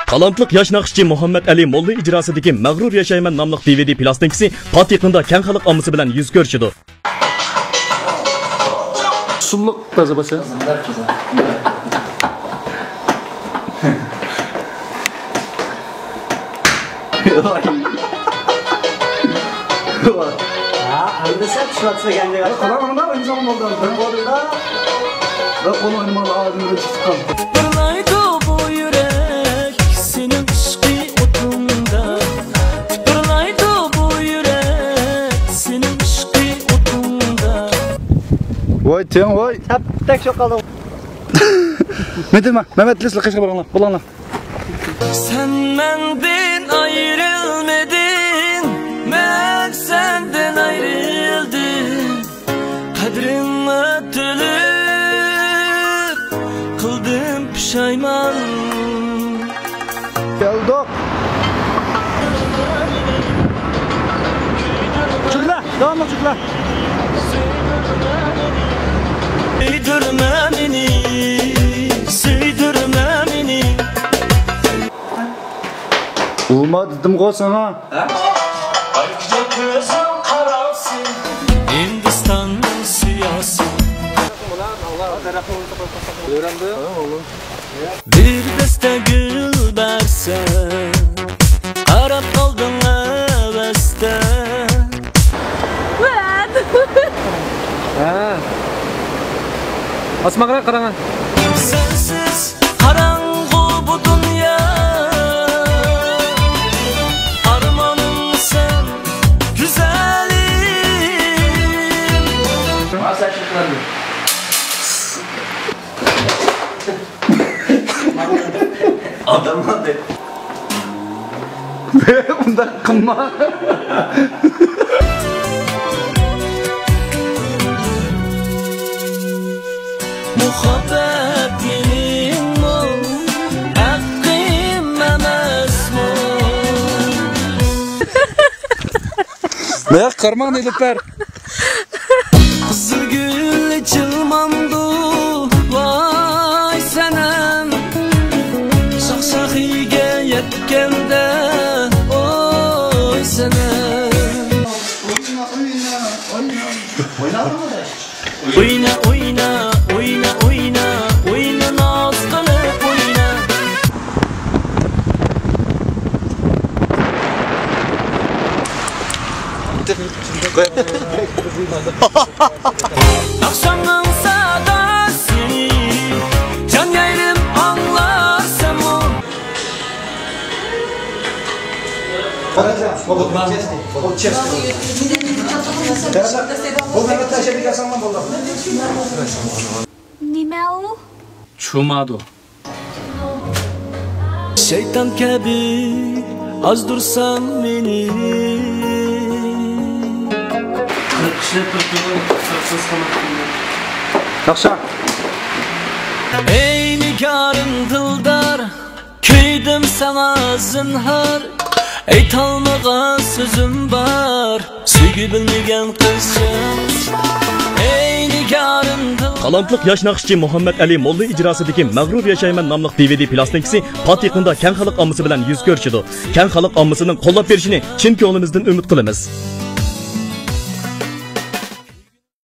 Talantliq yosh naqshchi Muhammad Ali Molla ijrosidagi Mag'rur yashayman nomli DVD plastinkasi Pat yaqinda keng xalq ommasi bilan yuz ko'rishdi. Sulluq taza basa. Anda sen şuratsa geldi. Kalanına insan oldu. Ve konu animal ağzını çıkan. Fırlaydı bu yürek senin aşkı otunda. Fırlaydı bu yürek senin aşkı otunda. Vay ten vay. Tek çok kaldım. Medirme. Mehmet Leslie kaçka baranlar. Bulanlar. Sen benden ayrılmadın. Ben senden ayrıldım. Kadrime tülüp kıldım pişayman. Geldik. Çıkla. Devam et çıkla. Süydürme beni, süydürme beni. Olma dedim ko sana. Ayrıca gözüm karalsın, Hindistan'ın siyasi. Bir deste gül versen, Arap kaldın heveste. Asmakra karangan. Sensiz karanlık bu dünya. Armanım sen güzelim. Adam hadi. Bunda kınma. Muhabbet benim o, hakkım emez mi? Ne karman edipler. Kızıl gül çılmandı, vay senem. Şahşahiye yetkende, oy senem. Oyna oyna, oyna oyna, oyna naz kılıp oyna. Akşamın sadası, can yerim anlarsam o. Nimau? Çumadu. Şeytan gibi az dursan beni. Yakşa. Ey nigarım dildar, küydüm sana zinhar. Ey talmağa sözüm var, sevgi bilmegen kızım. Ey nigarım dildar. Talantliq yosh naqshchi Muhammad Ali Molla ijrosidagi Mag'rur yashayman nomli DVD plastinkasi Pat yaqinda keng xalq ommasi bilan yuz ko'rishdi. Keng xalq ommasining qo'llab berishini chin ko'nglimizdan umid qilamiz.